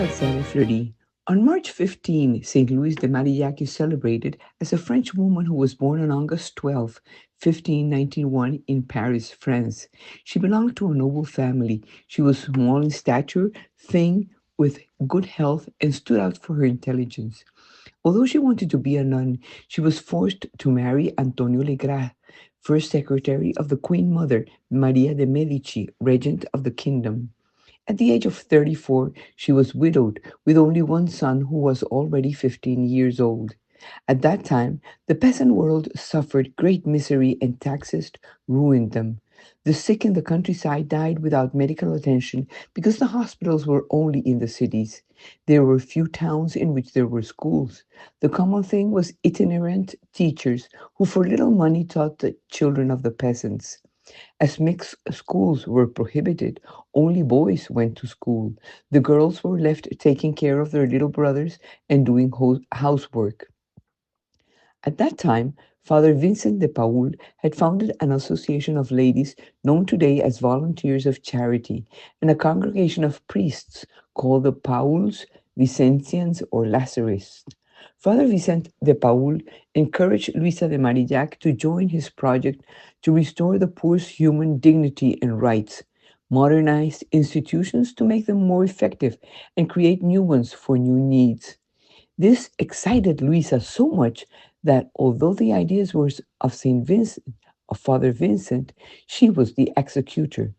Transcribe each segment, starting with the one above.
Marcel Fleury. On March 15, St. Louise de Marillac is celebrated as a French woman who was born on August 12, 1591, in Paris, France. She belonged to a noble family. She was small in stature, thin, with good health, and stood out for her intelligence. Although she wanted to be a nun, she was forced to marry Antonio Legras, first secretary of the Queen Mother, Maria de Medici, regent of the kingdom. At the age of 34, she was widowed with only one son who was already 15 years old. At that time, the peasant world suffered great misery and taxes ruined them. The sick in the countryside died without medical attention because the hospitals were only in the cities. There were few towns in which there were schools. The common thing was itinerant teachers who for little money taught the children of the peasants. As mixed schools were prohibited, only boys went to school. The girls were left taking care of their little brothers and doing housework. At that time, Father Vincent de Paul had founded an association of ladies known today as Volunteers of Charity and a congregation of priests called the Pauls, Vicentians, or Lazarists. Father Vicente de Paul encouraged Luisa de Marillac to join his project to restore the poor's human dignity and rights, modernize institutions to make them more effective, and create new ones for new needs. This excited Luisa so much that although the ideas were of St. Vincent, of Father Vincent, she was the executor.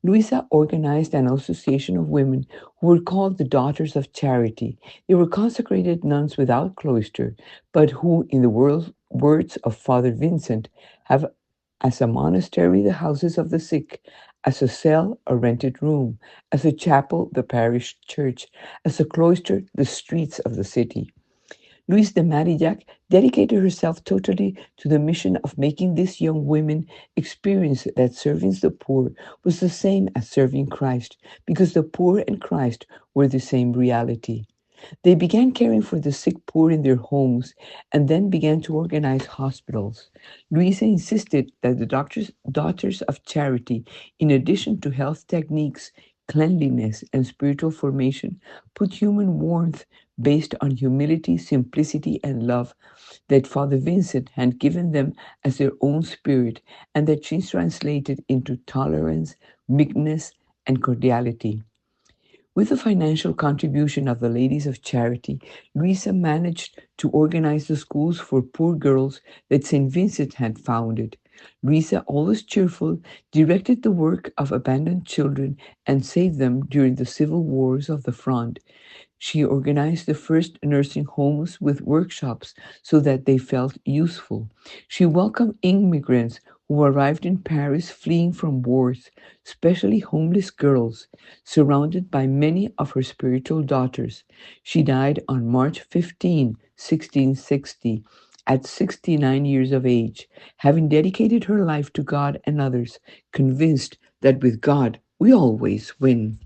Luisa organized an association of women who were called the Daughters of Charity. They were consecrated nuns without cloister, but who, in the words of Father Vincent, have as a monastery the houses of the sick, as a cell a rented room, as a chapel the parish church, as a cloister the streets of the city. Louise de Marillac dedicated herself totally to the mission of making these young women experience that serving the poor was the same as serving Christ, because the poor and Christ were the same reality. They began caring for the sick poor in their homes and then began to organize hospitals. Louisa insisted that the daughters of charity, in addition to health techniques, cleanliness, and spiritual formation, put human warmth based on humility, simplicity, and love that Father Vincent had given them as their own spirit, and that she translated into tolerance, meekness, and cordiality. With the financial contribution of the Ladies of Charity, Luisa managed to organize the schools for poor girls that St. Vincent had founded. Luisa, always cheerful, directed the work of abandoned children and saved them during the civil wars of the front. She organized the first nursing homes with workshops so that they felt useful. She welcomed immigrants who arrived in Paris fleeing from wars, especially homeless girls, surrounded by many of her spiritual daughters. She died on March 15, 1660, at 69 years of age, having dedicated her life to God and others, convinced that with God we always win.